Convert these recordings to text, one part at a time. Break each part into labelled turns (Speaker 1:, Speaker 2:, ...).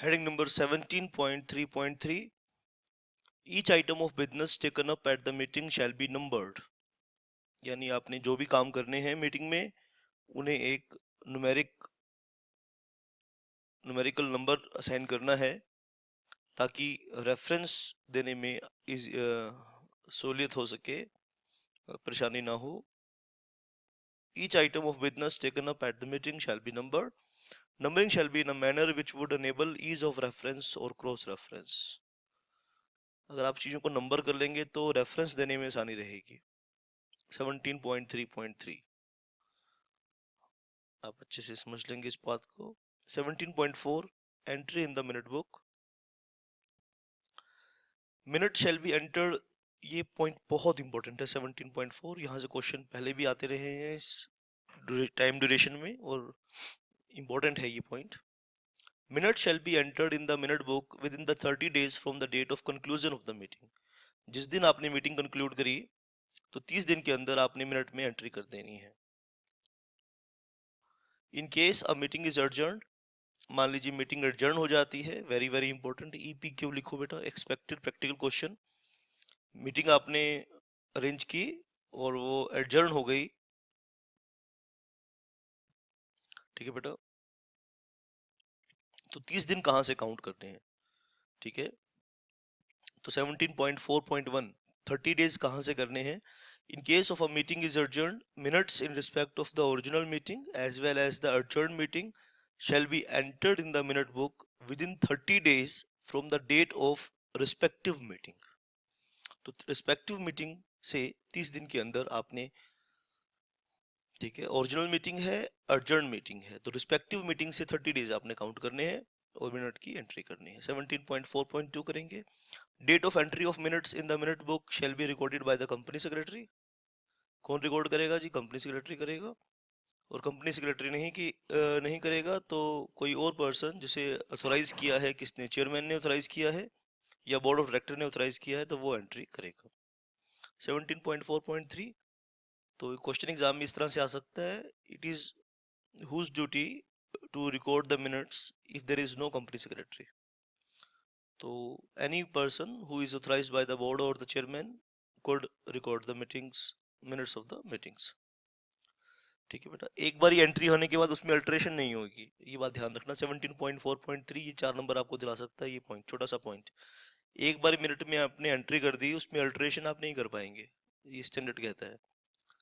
Speaker 1: Heading number 17.3.3. Each item of business taken up at the meeting shall be numbered. यानी आपने जो भी काम करने हैं मीटिंग में उन्हें एक न्यूमेरिकल नंबर असाइन करना है ताकि रेफरेंस देने में सहूलियत हो सके, परेशानी ना हो. Each item of business taken up at the meeting shall be numbered. Numbering shall be in a manner which would enable ease of reference or cross reference. अगर आप चीजों को नंबर कर लेंगे तो रेफरेंस देने में आसानी रहेगी. 17.3.3 आप अच्छे से समझ लेंगे इस बात को. 17.4 entry in the minute book. Minute shall be entered. ये पॉइंट बहुत इंपॉर्टेंट है. 17.4 यहाँ से क्वेश्चन पहले भी आते रहे हैं इस टाइम ड्यूरेशन में और इंपॉर्टेंट है ये point. Minute shall be entered in the minute book within the 30 days from the date of conclusion of the meeting. जिस दिन आपने मीटिंग कंक्लूड करी तो 30 दिन के अंदर आपने मिनट में एंट्री कर देनी है. In case a meeting is urgent. मान लीजिए मीटिंग एडजर्न हो जाती है. Very very important. EPQ लिखो बेटा, एक्सपेक्टेड प्रैक्टिकल क्वेश्चन. मीटिंग आपने अरेंज की और वो एडजर्न हो गई, ठीक है बेटा, तो 30 दिन कहां से काउंट करने हैं. ठीक है, तो 17.4.1 30 days कहां से करने हैं. In case of a meeting is urgent, minutes in respect of the original meeting as well as the urgent meeting shall be entered in the minute book within 30 days from the date of respective meeting. तो respective meeting से 30 दिन के अंदर आपने, ठीक है, original meeting है, urgent meeting है, तो रिस्पेक्टिव मीटिंग से 30 डेज आपने काउंट करने हैं और मिनट की एंट्री करनी है. 17.4.2 करेंगे. Date of entry of minutes in the minute book shall be recorded by the company secretary. कौन रिकॉर्ड करेगा जी? कंपनी सेक्रेटरी करेगा. और कंपनी सेक्रेटरी नहीं करेगा तो कोई और पर्सन जिसे ऑथोराइज किया है, किसने, चेयरमैन ने ऑथोराइज किया है या बोर्ड ऑफ डायरेक्टर ने ऑथोराइज किया है, तो वो एंट्री करेगा. 17.4.3. तो क्वेश्चन एग्जाम में इस तरह से आ सकता है. It is whose duty to record the minutes if there is no company secretary. तो any person who is authorized by the board or the chairman could record the minutes of the meetings. ठीक है बेटा, एक बार entry होने के बाद उसमें alteration नहीं होगी, ये बात ध्यान रखना. 17.4.3 ये 4 नंबर आपको दिला सकता है. ये पॉइंट, छोटा सा पॉइंट, एक बार मिनट में आपने एंट्री कर दी, उसमें अल्टरेशन आप नहीं कर पाएंगे. ये स्टैंडर्ड कहता है.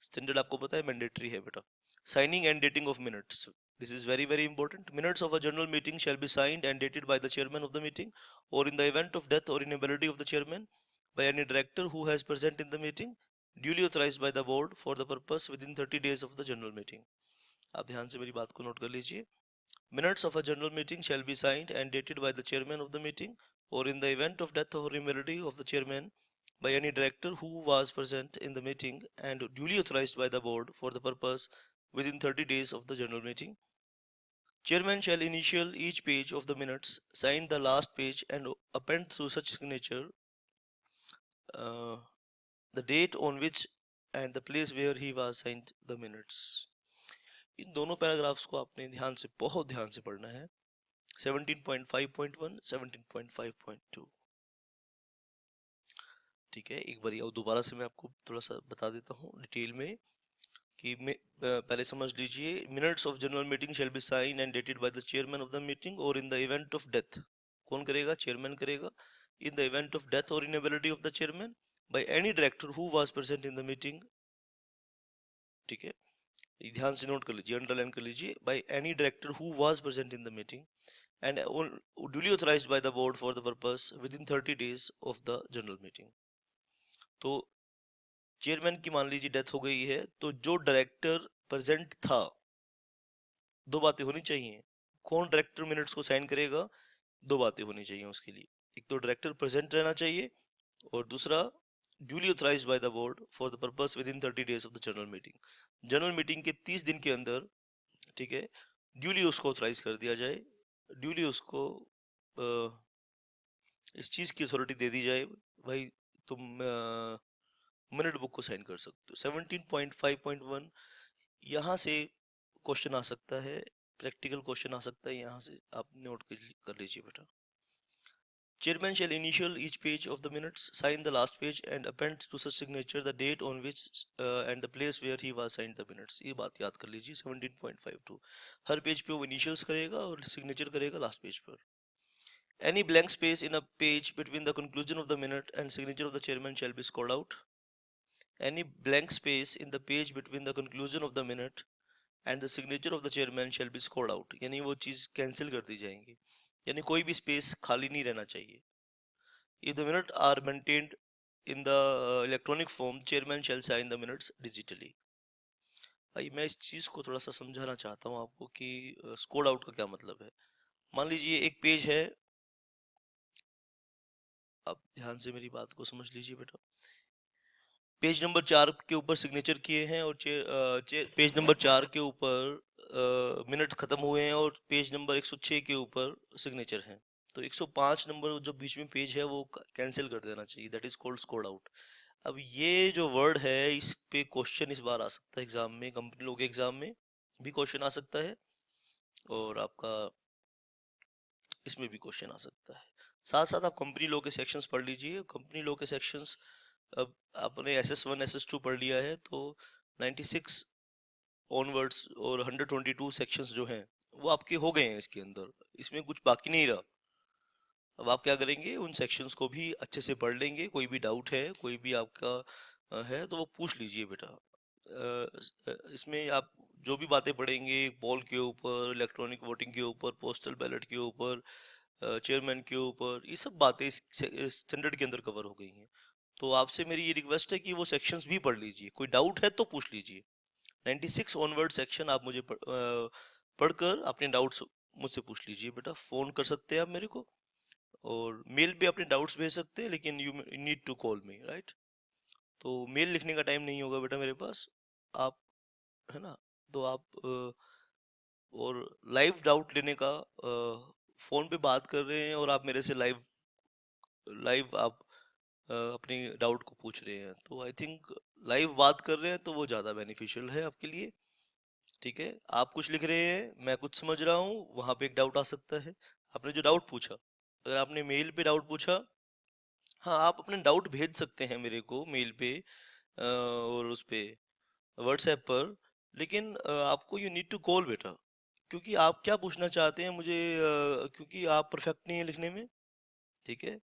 Speaker 1: स्टैंडर्ड आपको पता है मैंडेटरी है बेटा. Signing and dating of minutes. This is very very important. Minutes of a general meeting shall be signed and dated by the chairman of the meeting, or in the event of death or inability of the chairman, by any director who has present in the meeting, duly authorized by the board for the purpose within 30 days of the general meeting. आप ध्यान से मेरी बात को note कर लीजिए. Minutes of a general meeting shall be signed and dated by the chairman of the meeting, or in the event of death or inability of the chairman, by any director who was present in the meeting and duly authorized by the board for the purpose within 30 days of the general meeting. Chairman shall initial each page of the minutes, sign the last page and append through such signature uh, the date on which and the place where he was signed the minutes. इन दोनों paragraphs को आपने ध्यान से, बहुत ध्यान से पढ़ना है. 17.5.1, 17.5.2. ठीक है, एक बार दोबारा से मैं आपको थोड़ा सा बता देता हूँ डिटेल में कि पहले समझ लीजिए. Minutes of general meeting shall be signed and dated by the chairman of the meeting, और in the event of death, कौन करेगा? चेयरमैन करेगा. In the event of death और inability of the chairman, by any director who was present in the meeting. ठीक है, ध्यान से note कर लीजिए, अंडरलाइन कर लीजिए. Bye any director who was present in the meeting and duly authorized by the board for the purpose within 30 days of the general meeting. तो chairman की मान लीजिए डेथ हो गई है, तो जो डायरेक्टर प्रेजेंट था, दो बातें होनी चाहिए. कौन डायरेक्टर मिनट्स को साइन करेगा? दो बातें होनी चाहिए उसके लिए. एक तो डायरेक्टर प्रेजेंट रहना चाहिए, और दूसरा duly authorised by the board for the purpose with in 30 days of the general meeting. General meeting के 30 दिन के अंदर, ठीक है, ड्यूली उसको ऑथराइज कर दिया जाए, ड्यूली उसको इस चीज की अथॉरिटी दे दी जाए, भाई तुम मिनट बुक को साइन कर सकते हो. 17.5.1, यहाँ से क्वेश्चन आ सकता है. प्रैक्टिकल क्वेश्चन आ सकता है यहाँ से, आप नोट कर लीजिए बेटा। Chairman shall initial each page of the minutes, sign the last page, and append to such signature the date on which and the place where he was signed the minutes. ये बात याद कर लीजिए 17.52। हर page पे वो initials करेगा और signature करेगा लास्ट पेज पर। Any blank space in a page between the conclusion of the minute and signature of the chairman shall be scored out. Any blank space in the page between the conclusion of the minute and the signature of the chairman shall be scored out. यानी वो चीज cancel कर दी जाएंगी, यानी कोई भी space खाली नहीं रहना चाहिए। If the minutes are maintained in the electronic form, chairman shall sign the minutes digitally. भाई मैं इस चीज को थोड़ा सा समझाना चाहता हूँ आपको कि स्कोर आउट का क्या मतलब है। मान लीजिए एक पेज है, आप ध्यान से मेरी बात को समझ लीजिए बेटा। पेज नंबर 4 के ऊपर सिग्नेचर किए हैं और पेज नंबर 4 के ऊपर मिनट खत्म हुए हैं और पेज नंबर 106 के ऊपर सिग्नेचर हैं। तो 105 नंबर जो बीच में पेज है वो कैंसिल कर देना चाहिए, that is called scored out. अब ये जो वर्ड है इस पे क्वेश्चन इस बार आ सकता है एग्जाम में, कंपनी लोग के एग्जाम में भी क्वेश्चन आ सकता है और आपका इसमें भी क्वेश्चन आ सकता है। साथ साथ आप कंपनी लॉ के सेक्शंस पढ़ लीजिए। कंपनी लॉ के सेक्शंस, अब आपने SS1 SS2 पढ़ लिया है तो 96 ऑनवर्ड्स और 122 सेक्शंस जो हैं वो आपके हो गए हैं इसके अंदर, इसमें कुछ बाकी नहीं रहा। अब आप क्या करेंगे, उन सेक्शंस को भी अच्छे से पढ़ लेंगे। कोई भी डाउट है, कोई भी आपका है तो वो पूछ लीजिए बेटा। इसमें आप जो भी बातें पढ़ेंगे पोल के ऊपर, इलेक्ट्रॉनिक वोटिंग के ऊपर, पोस्टल बैलेट के ऊपर, चेयरमैन के ऊपर, ये सब बातें इस स्टैंडर्ड के अंदर कवर हो गई हैं। तो आपसे मेरी ये रिक्वेस्ट है कि वो सेक्शंस भी पढ़ लीजिए, कोई डाउट है तो पूछ लीजिए। 96 ऑनवर्ड सेक्शन आप मुझे पढ़कर अपने डाउट्स मुझसे पूछ लीजिए बेटा। फोन कर सकते हैं आप मेरे को और मेल पे अपने डाउट्स भेज सकते हैं, लेकिन you need to call me, right. तो मेल लिखने का टाइम नहीं होगा बेटा मेरे पास, आप, है ना। तो आप और लाइव डाउट लेने का, फोन पे बात कर रहे हैं और आप मेरे से लाइव लाइव आप अपनी डाउट को पूछ रहे हैं, तो आई थिंक लाइव बात कर रहे हैं तो वो ज़्यादा बेनिफिशियल है आपके लिए। ठीक है, आप कुछ लिख रहे हैं, मैं कुछ समझ रहा हूँ, वहां पे एक डाउट आ सकता है। आपने जो डाउट पूछा, अगर आपने मेल पे डाउट पूछा, हाँ आप अपने डाउट भेज सकते हैं मेरे को मेल पे और उस पे व्हाट्सएप पर, लेकिन आपको यू नीड टू कॉल बेटा। क्योंकि आप क्या पूछना चाहते हैं मुझे, क्योंकि आप परफेक्ट नहीं है लिखने में, ठीक है,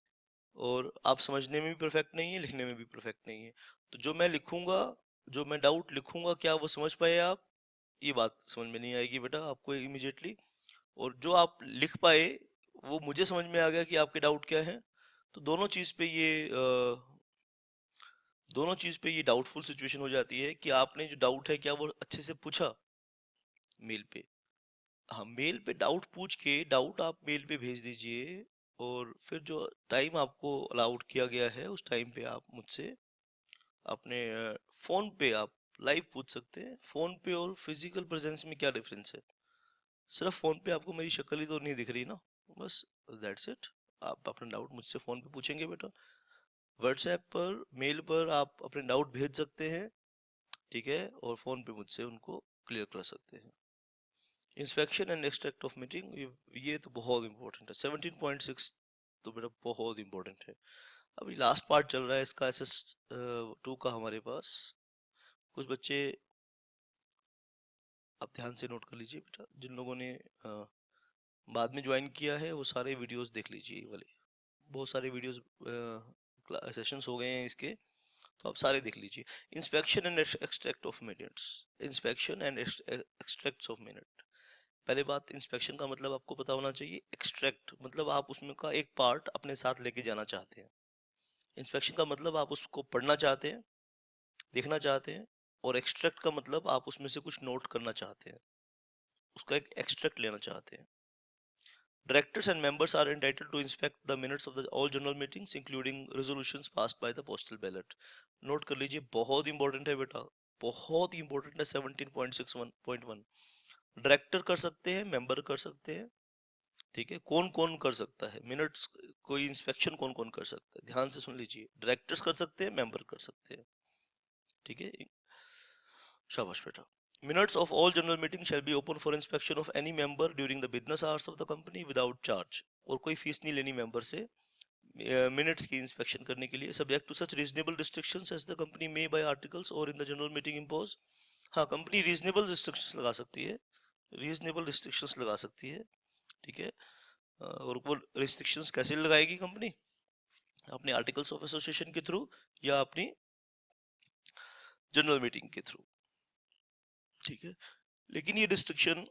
Speaker 1: और आप समझने में भी परफेक्ट नहीं है, लिखने में भी परफेक्ट नहीं है। तो जो मैं लिखूंगा, जो मैं डाउट लिखूंगा, क्या वो समझ पाए आप, ये बात समझ में नहीं आएगी बेटा आपको इमीडिएटली। और जो आप लिख पाए वो मुझे समझ में आ गया कि आपके डाउट क्या है। तो दोनों चीज पे ये डाउटफुल सिचुएशन हो जाती है कि आपने जो डाउट है क्या वो अच्छे से पूछा मेल पे। हाँ, मेल पे डाउट पूछ के डाउट आप मेल पे भेज दीजिए और फिर जो टाइम आपको अलाउड किया गया है उस टाइम पे आप मुझसे अपने फोन पे आप लाइव पूछ सकते हैं। फोन पे और फिजिकल प्रेजेंस में क्या डिफरेंस है, सिर्फ फोन पे आपको मेरी शक्ल ही तो नहीं दिख रही ना, बस दैट्स इट। आप अपना डाउट मुझसे फोन पे पूछेंगे बेटा। व्हाट्सएप पर, मेल पर आप अपने डाउट भेज सकते हैं, ठीक है, और फोन पे मुझसे उनको क्लियर कर सकते हैं। Inspection and extract of meeting, ये तो बहुत इंपॉर्टेंट है। 17.6 तो बेटा बहुत इंपॉर्टेंट है। अभी लास्ट पार्ट चल रहा है इसका SS2 का हमारे पास। कुछ बच्चे, आप ध्यान से नोट कर लीजिए बेटा, जिन लोगों ने बाद में ज्वाइन किया है वो सारे वीडियोस देख लीजिए, ये वाले बहुत सारे वीडियोस सेशंस हो गए हैं इसके, तो आप सारे देख लीजिए। Inspection and extract of minutes, inspection and extract of minute. पहले बात, इंस्पेक्शन का मतलब आपको पता होना चाहिए, एक्सट्रैक्ट मतलब आप उसमें का एक पार्ट अपने साथ लेके जाना चाहते हैं। इंस्पेक्शन का मतलब आप उसको पढ़ना चाहते हैं, देखना चाहते हैं, और एक्सट्रैक्ट का मतलब आप उसमें से कुछ नोट करना चाहते हैं, उसका एक एक्सट्रैक्ट लेना चाहते हैं। Directors and members are entitled to inspect the minutes of the all general meetings, including resolutions passed by the postal ballot. Note कर लीजिए, बहुत इंपॉर्टेंट है बेटा, बहुत इंपॉर्टेंट है। 17.61.1 डायरेक्टर कर सकते हैं, मेंबर कर सकते हैं, ठीक है। कौन कौन कर सकता है मिनट्स, कोई इंस्पेक्शन कौन कौन कर सकता है, ध्यान से सुन लीजिए। डायरेक्टर्स कर सकते हैं, मेंबर कर सकते हैं, ठीक है। शाबाश बेटा। Minutes of all general meetings shall be open for inspection of any member during the business hours of the company without charge. और कोई फीस नहीं लेनी मेंबर से मिनट्स की इंस्पेक्शन करने के लिए, subject to such reasonable restrictions as the company may by articles और in the general meeting impose. हाँ, कंपनी रीजनेबल रिस्ट्रिक्शंस लगा सकती है, रीजनेबल रिस्ट्रिक्शंस लगा सकती है, ठीक है। और वो रिस्ट्रिक्शंस कैसे लगाएगी कंपनी? अपने आर्टिकल्स ऑफ एसोसिएशन के थ्रू या अपनी जनरल मीटिंग के थ्रू, ठीक है। लेकिन ये रिस्ट्रिक्शन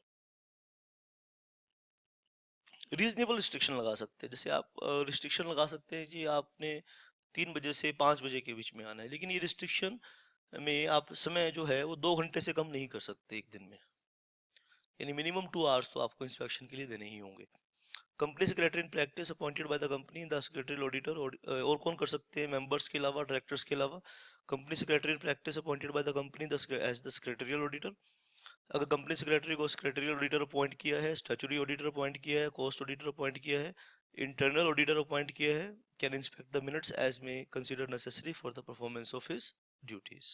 Speaker 1: रीजनेबल रिस्ट्रिक्शन लगा सकते हैं, जैसे आप रिस्ट्रिक्शन लगा सकते हैं जी आपने 3 बजे से 5 बजे के बीच में आना है, लेकिन ये रिस्ट्रिक्शन में आप समय जो है वो 2 घंटे से कम नहीं कर सकते एक दिन में, यानी मिनिमम 2 आवर्स तो आपको इंस्पेक्शन के लिए देने ही होंगे। Company secretary in practice appointed by the company the secretary auditor, और कौन कर सकते हैं मेंबर्स के अलावा, डायरेक्टर्स के अलावा? Company secretary in practice appointed by the company as the secretarial auditor. अगर कंपनी सेक्रेटरी को सेक्रेटरियल ऑडिटर अपॉइंट किया है, स्टैट्यूटरी ऑडिटर अपॉइंट किया है, कॉस्ट ऑडिटर अपॉइंट किया है, इंटरनल ऑडिटर अपॉइंट किया है, can inspect the minutes as may consider necessary for the performance of his duties.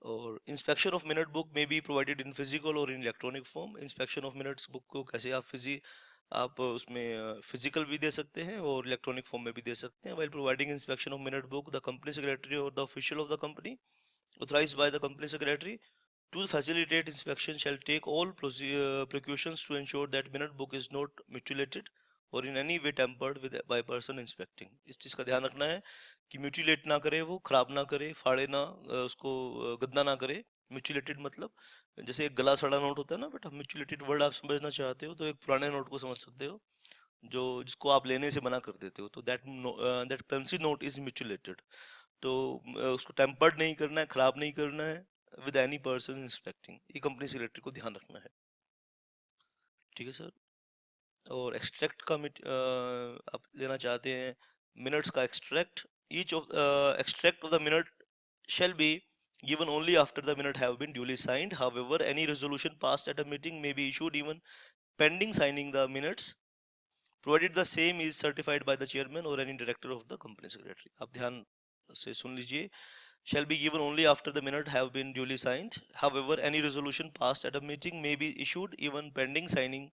Speaker 1: और इंस्पेक्शन ऑफ मिनट बुक में बी प्रोवाइडेड इन फिजिकल और in electronic form. Inspection of minutes book को कैसे आप उसमें physical भी दे सकते हैं और इलेक्ट्रॉनिक फॉर्म में भी दे सकते हैं। While providing inspection of minute book the company secretary और the official of the company authorized by the company secretary to facilitate inspection shall take all precautions to ensure that minute book is not mutilated or in any way tampered with by person inspecting। इस चीज़ का ध्यान रखना है कि mutilate ना करे, वो खराब ना करे, फाड़े ना, उसको गंदा ना करे। म्यूटिलेटेड मतलब जैसे एक गला सड़ा नोट होता है ना बेटा, म्यूटिलेटेड वर्ड आप समझना चाहते हो तो एक पुराने नोट को समझ सकते हो जो जिसको आप लेने से मना कर देते हो, तो that currency note is mutilated. तो उसको टेम्पर्ड नहीं करना है, खराब नहीं करना है विद एनी पर्सन इंस्पेक्टिंग, ये कंपनी सेक्रेटरी को ध्यान रखना है, ठीक है सर। और एक्सट्रैक्ट का आप लेना चाहते हैं मिनट्स का extract. Each of extract of the minute shall be given only after the minute have been duly signed. However, any resolution passed at a meeting may be issued even pending signing the minutes, provided the same is certified by the chairman or any director of the company secretary। आप ध्यान से सुन लीजिए, shall be given only after the minute have been duly signed. However, any resolution passed at a meeting may be issued even pending signing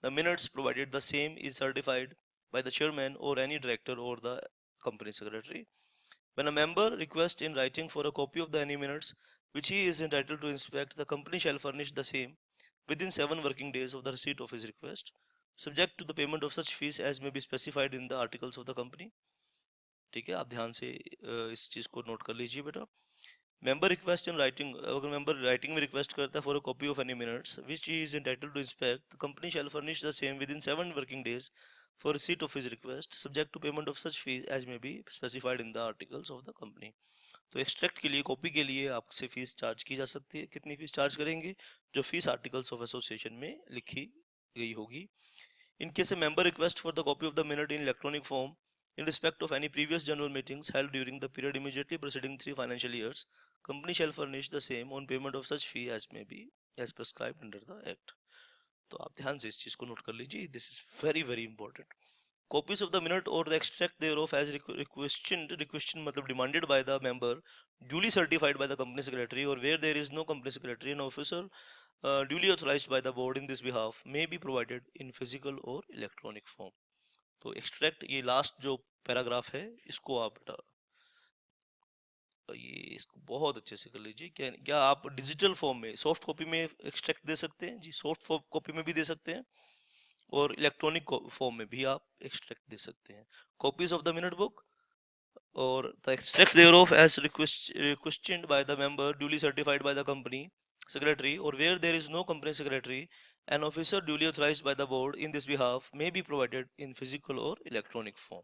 Speaker 1: the minutes, provided the same is certified by the chairman or any director or the company secretary. When a member requests in writing for a copy of the any minutes which he is entitled to inspect, the company shall furnish the same within 7 working days of the receipt of his request, subject to the payment of such fees as may be specified in the articles of the company। ठीक है, आप ध्यान से इस चीज को note कर लीजिए बेटा। मेंबर रिक्वेस्ट इन राइटिंग, अगर मेंबर राइटिंग में रिक्वेस्ट करता है for a copy of any minutes which he is entitled to inspect, the company shall furnish the same within 7 working days for receipt of his request, subject to payment of such fees as may be specified in the articles of the company. तो extract के लिए, copy के लिए आपसे fees charge की जा सकती है। कितनी फीस चार्ज करेंगे? जो फीस आर्टिकल्स ऑफ एसोसिएशन में लिखी गई होगी। In case a member requests for the copy of the minute in electronic form in respect of any previous general meetings held during the period immediately preceding 3 financial years, company shall furnish the same on payment of such fee as may be as prescribed under the act। तो आप ध्यान से इस चीज को note कर लीजिए, this is very very important. Copies of the minute or the extract thereof as requested मतलब demanded by the member, duly certified by the company secretary, or where there is no company secretary, an officer duly authorized by the board in this behalf may be provided in physical or electronic form। तो extract, ये last जो paragraph है इसको आप बेटा ये इसको बहुत अच्छे से कर लीजिए। क्या आप डिजिटल फॉर्म में, सॉफ्ट कॉपी में एक्सट्रैक्ट दे सकते हैं? जी, सॉफ्ट कॉपी में भी दे सकते हैं और इलेक्ट्रॉनिक फॉर्म में भी आप एक्सट्रैक्ट दे सकते हैं। Copies of the minute book और the extract thereof as requested by the member duly certified by the company secretary, or where there is no company secretary, an officer duly authorized by the board in this behalf may be provided in physical or electronic form।